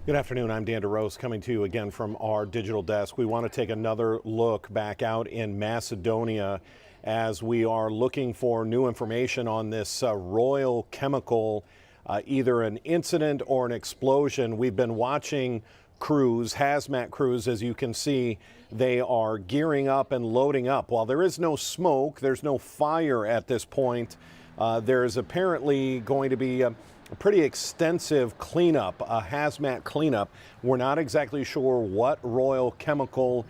Good afternoon. I'm Dan DeRose coming to you again from our digital desk. We want to take another look back out in Macedonia as we are looking for new information on this Royal Chemical, either an incident or an explosion. We've been watching crews, hazmat crews, as you can see, they are gearing up and loading up. While there is no smoke, there's no fire at this point. There is apparently going to be a pretty extensive cleanup, a hazmat cleanup. We're not exactly sure what Royal Chemical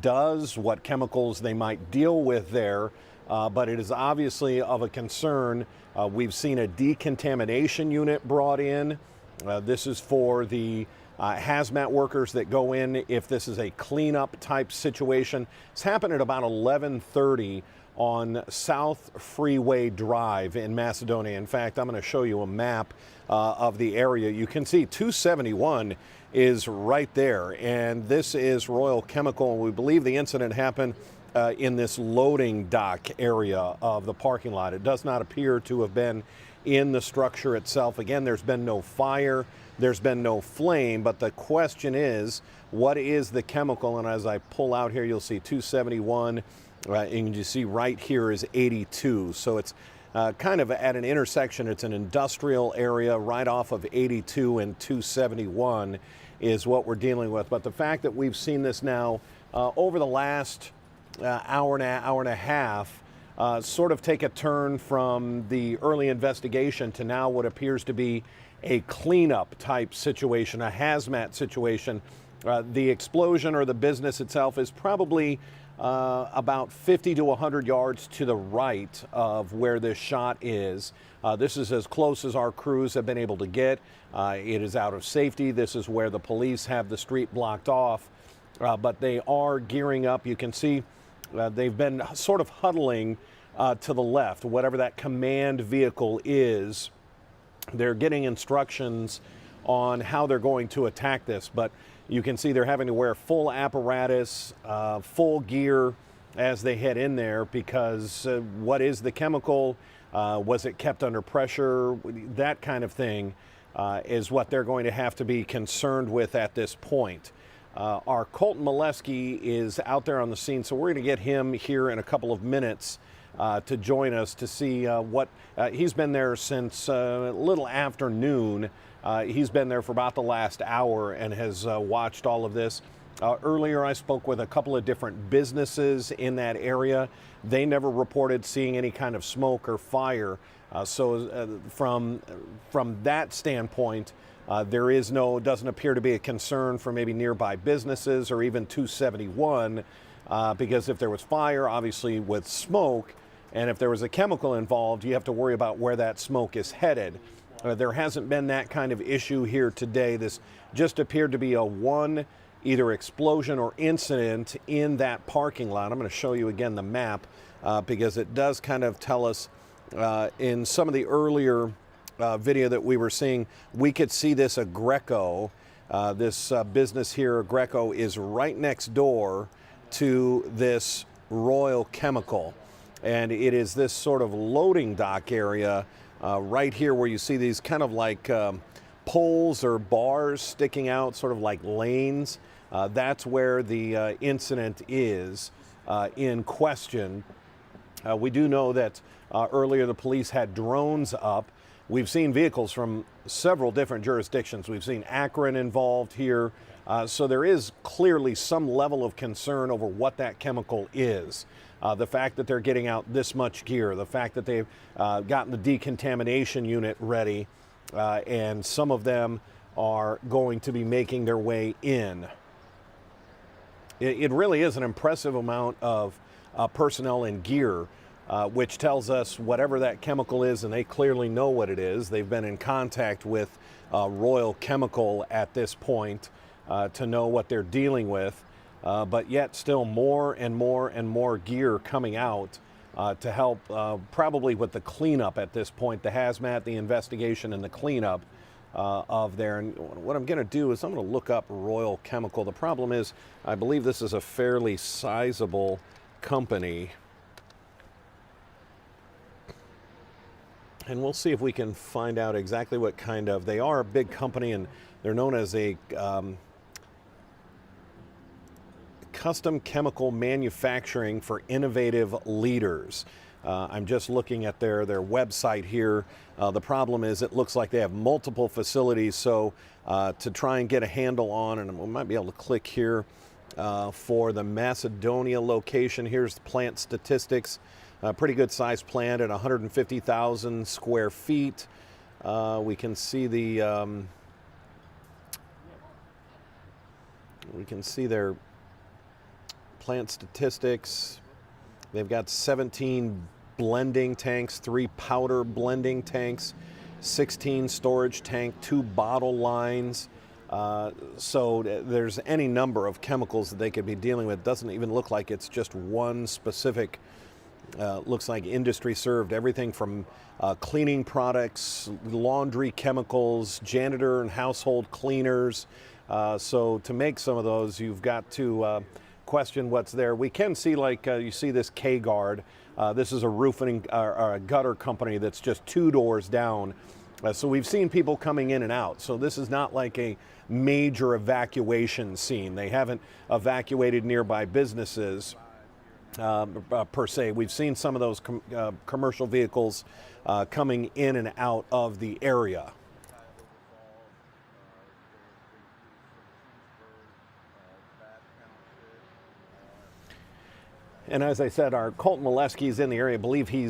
does, what chemicals they might deal with there, but it is obviously of a concern. We've seen a decontamination unit brought in. This is for the hazmat workers that go in if this is a cleanup type situation. It's happened at about 11:30 on South Freeway Drive in Macedonia. In fact, I'm going to show you a map of the area. You can see 271 is right there, and this is Royal Chemical, and we believe the incident happened in this loading dock area of the parking lot. It does not appear to have been in the structure itself. Again, there's been no fire, there's been no flame, but the question is, what is the chemical? And as I pull out here, you'll see 271. And you see right here is 82. So it's kind of at an intersection. It's an industrial area right off of 82 and 271 is what we're dealing with. But the fact that we've seen this now over the last hour and a half sort of take a turn from the early investigation to now what appears to be a cleanup type situation, a hazmat situation. The explosion or the business itself is probably about 50 to 100 yards to the right of where this shot is. This is as close as our crews have been able to get. It is out of safety. This is where the police have the street blocked off, but they are gearing up. You can see they've been sort of huddling to the left, whatever that command vehicle is. They're getting instructions on how they're going to attack this, but you can see they're having to wear full apparatus, full gear as they head in there because what is the chemical? Was it kept under pressure? That kind of thing is what they're going to have to be concerned with at this point. Our Colton Molesky is out there on the scene, so we're going to get him here in a couple of minutes to join us to see what he's been there since a little after noon. He's been there for about the last hour and has watched all of this. Earlier, I spoke with a couple of different businesses in that area. They never reported seeing any kind of smoke or fire. From that standpoint, doesn't appear to be a concern for maybe nearby businesses or even 271, because if there was fire, obviously with smoke, and if there was a chemical involved, you have to worry about where that smoke is headed. There hasn't been that kind of issue here today. This just appeared to be a either explosion or incident in that parking lot. I'm going to show you again the map because it does kind of tell us in some of the earlier video that we were seeing, we could see this Greco. This business here, Greco, is right next door to this Royal Chemical. And it is this sort of loading dock area right here where you see these kind of like poles or bars sticking out, sort of like lanes. That's where the incident is in question. We do know that earlier the police had drones up. We've seen vehicles from several different jurisdictions. We've seen Akron involved here. So there is clearly some level of concern over what that chemical is. The fact that they're getting out this much gear, the fact that they've gotten the decontamination unit ready, and some of them are going to be making their way in. It really is an impressive amount of personnel and gear, which tells us whatever that chemical is, and they clearly know what it is. They've been in contact with Royal Chemical at this point to know what they're dealing with. But yet still more and more gear coming out to help probably with the cleanup at this point, the hazmat, the investigation, and the cleanup of there. And what I'm going to do is I'm going to look up Royal Chemical. The problem is I believe this is a fairly sizable company. And we'll see if we can find out exactly what kind of, they are a big company, and they're known as a custom chemical manufacturing for innovative leaders. I'm just looking at their website here. The problem is it looks like they have multiple facilities, so to try and get a handle on, and we might be able to click here for the Macedonia location. Here's the plant statistics. Pretty good sized plant at 150,000 square feet. We can see the their plant statistics. They've got 17 blending tanks, 3 powder blending tanks, 16 storage tank, 2 bottle lines. So there's any number of chemicals that they could be dealing with. It doesn't even look like it's just one specific. Looks like industry served, everything from cleaning products, laundry chemicals, janitor and household cleaners. So to make some of those, you've got to question what's there. We can see, like you see this K-Guard. This is a roofing or a gutter company that's just 2 doors down. So we've seen people coming in and out. So this is not like a major evacuation scene. They haven't evacuated nearby businesses. Per se. We've seen some of those commercial vehicles coming in and out of the area. And as I said, our Colton Molesky is in the area. I believe he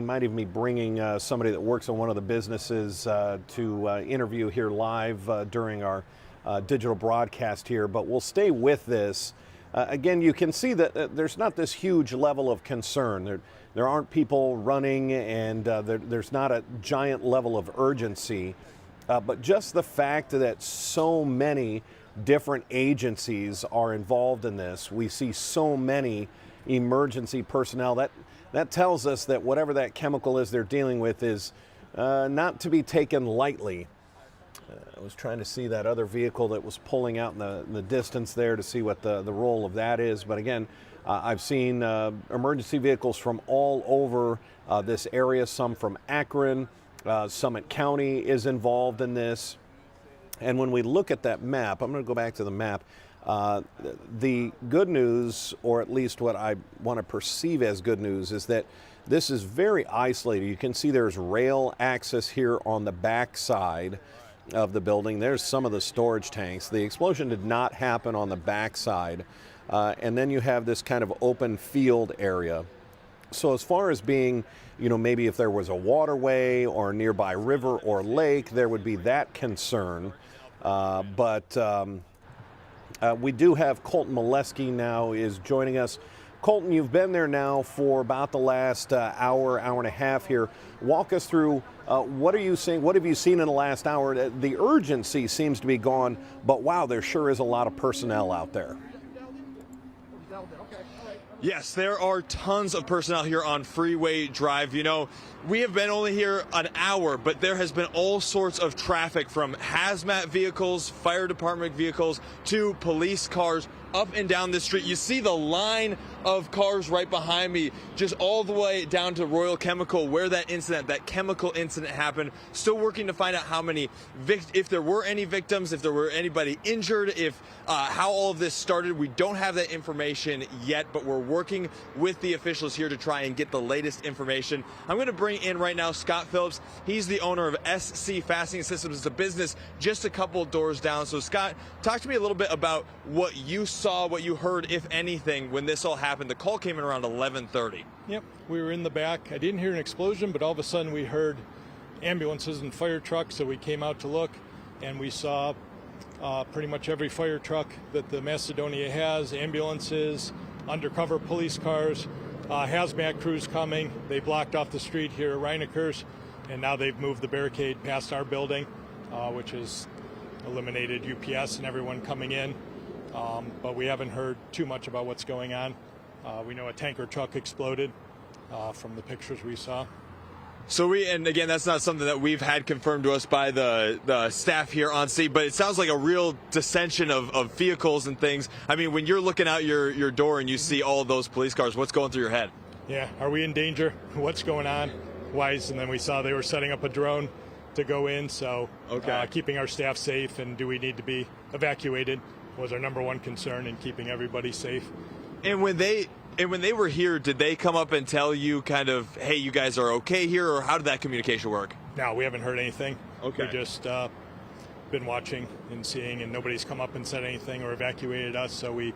might even be bringing somebody that works in one of the businesses to interview here live during our digital broadcast here. But we'll stay with this. Again, you can see that there's not this huge level of concern. There aren't people running, and there's not a giant level of urgency. But just the fact that so many different agencies are involved in this, we see so many emergency personnel, that tells us that whatever that chemical is they're dealing with is not to be taken lightly. I was trying to see that other vehicle that was pulling out in the distance there to see what the role of that is. But again, I've seen emergency vehicles from all over this area, some from Akron. Summit County is involved in this. And when we look at that map, I'm going to go back to the map. The good news, or at least what I want to perceive as good news, is that this is very isolated. You can see there's rail access here on the back side of the building. There's some of the storage tanks. The explosion did not happen on the back side. And then you have this kind of open field area. So as far as being, maybe if there was a waterway or a nearby river or lake, there would be that concern. But we do have Colton Molesky now is joining us. Colton, you've been there now for about the last hour and a half here. Walk us through what are you seeing? What have you seen in the last hour? The urgency seems to be gone, but wow, there sure is a lot of personnel out there. Yes, there are tons of personnel here on Freeway Drive. We have been only here an hour, but there has been all sorts of traffic, from hazmat vehicles, fire department vehicles, to police cars up and down this street. You see the line of cars right behind me, just all the way down to Royal Chemical, where that chemical incident happened. Still working to find out how many, if there were any victims, if there were anybody injured, how all of this started. We don't have that information yet, but we're working with the officials here to try and get the latest information. I'm going to bring in right now Scott Phillips. He's the owner of SC Fastening Systems. It's a business just a couple doors down. So Scott, talk to me a little bit about what you saw, what you heard, if anything, when this all happened. The call came in around 11:30. Yep, we were in the back. I didn't hear an explosion, but all of a sudden we heard ambulances and fire trucks, so we came out to look, and we saw pretty much every fire truck that the Macedonia has, ambulances, undercover police cars, hazmat crews coming. They blocked off the street here at Reineker's, and now they've moved the barricade past our building, which has eliminated UPS and everyone coming in. But we haven't heard too much about what's going on. We know a tanker truck exploded from the pictures we saw. So and again, that's not something that we've had confirmed to us by the staff here on scene, but it sounds like a real dissension of vehicles and things. I mean, when you're looking out your door and you see all of those police cars, what's going through your head? Yeah, are we in danger? What's going on? wise, and then we saw they were setting up a drone to go in. So keeping our staff safe and do we need to be evacuated was our number one concern in keeping everybody safe. And when they were here, did they come up and tell you kind of, hey, you guys are okay here, or how did that communication work? No, we haven't heard anything. Okay. We just been watching and seeing, and nobody's come up and said anything or evacuated us, so we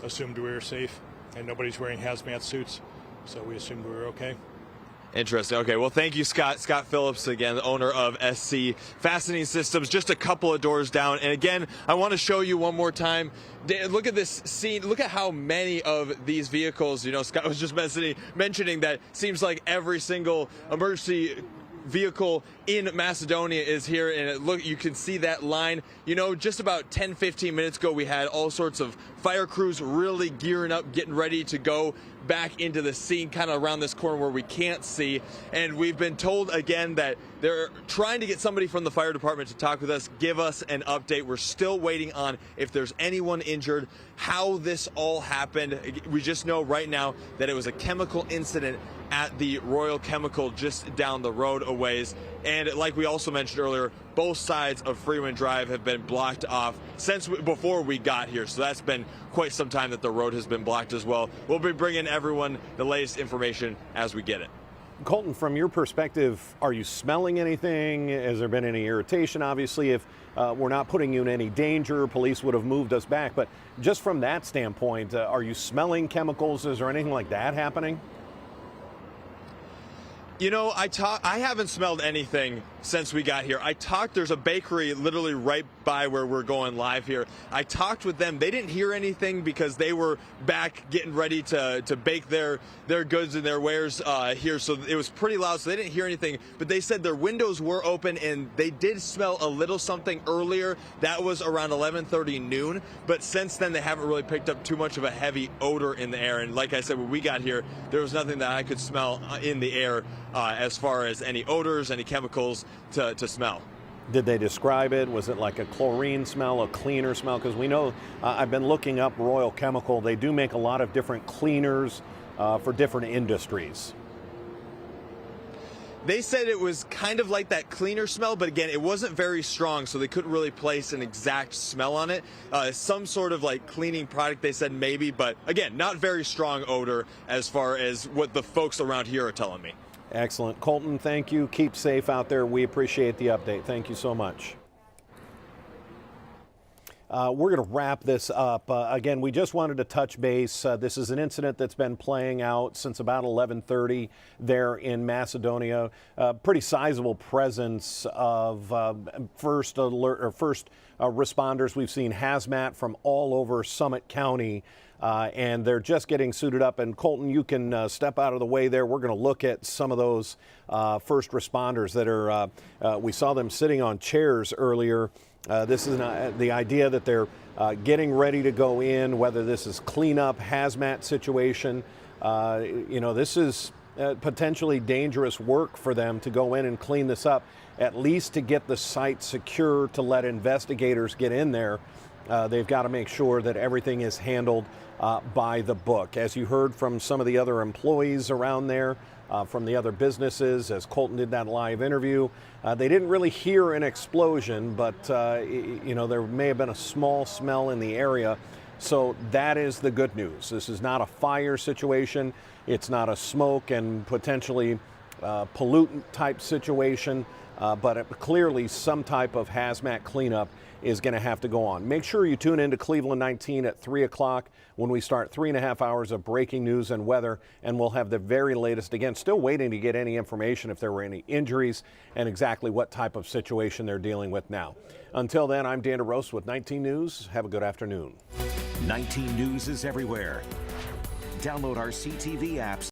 assumed we were safe. And nobody's wearing hazmat suits, so we assumed we were okay. Interesting. Okay, well, thank you, Scott. Scott Phillips, again, the owner of SC Fastening Systems, just a couple of doors down. And again, I want to show you one more time. Look at this scene. Look at how many of these vehicles, you know, Scott was just mentioning that seems like every single emergency vehicle in Macedonia is here, and look, you can see that line. You know, just about 10-15 minutes ago, we had all sorts of fire crews really gearing up, getting ready to go back into the scene, kind of around this corner where we can't see. And we've been told again that they're trying to get somebody from the fire department to talk with us, give us an update. We're still waiting on if there's anyone injured, how this all happened. We just know right now that it was a chemical incident at the Royal Chemical just down the road a ways. And like we also mentioned earlier, both sides of Freeman Drive have been blocked off since before we got here. So that's been quite some time that the road has been blocked as well. We'll be bringing everyone the latest information as we get it. Colton, from your perspective, are you smelling anything? Has there been any irritation? Obviously, if we're not putting you in any danger, police would have moved us back. But just from that standpoint, are you smelling chemicals? Is there anything like that happening? You know, I haven't smelled anything since we got here. There's a bakery literally right by where we're going live here. I talked with them. They didn't hear anything because they were back getting ready to bake their goods and their wares here. So it was pretty loud, so they didn't hear anything. But they said their windows were open and they did smell a little something earlier. That was around 11:30 noon. But since then, they haven't really picked up too much of a heavy odor in the air. And like I said, when we got here, there was nothing that I could smell in the air as far as any odors, any chemicals to smell. Did they describe it? Was it like a chlorine smell, a cleaner smell? Because we know, I've been looking up Royal Chemical. They do make a lot of different cleaners for different industries. They said it was kind of like that cleaner smell, but again, it wasn't very strong, so they couldn't really place an exact smell on it. Some sort of like cleaning product, they said maybe, but again, not very strong odor as far as what the folks around here are telling me. Excellent. Colton, thank you. Keep safe out there. We appreciate the update. Thank you so much. We're going to wrap this up. Again, we just wanted to touch base. This is an incident that's been playing out since about 11:30 there in Macedonia. Pretty sizable presence of first responders. We've seen hazmat from all over Summit County. And they're just getting suited up. And Colton, you can step out of the way there. We're going to look at some of those first responders that are, we saw them sitting on chairs earlier. This is the idea that they're getting ready to go in, whether this is cleanup, hazmat situation. You know, this is potentially dangerous work for them to go in and clean this up, at least to get the site secure to let investigators get in there. They've got to make sure that everything is handled by the book. As you heard from some of the other employees around there, from the other businesses, as Colton did that live interview, they didn't really hear an explosion, but you know, there may have been a small smell in the area. So that is the good news. This is not a fire situation. It's not a smoke and potentially pollutant type situation, but clearly some type of hazmat cleanup is going to have to go on. Make sure you tune in to Cleveland 19 at 3 o'clock when we start 3.5 hours of breaking news and weather, and we'll have the very latest. Again, still waiting to get any information if there were any injuries and exactly what type of situation they're dealing with now. Until then, I'm Dan DeRose with 19 News. Have a good afternoon. 19 News is everywhere. Download our CTV apps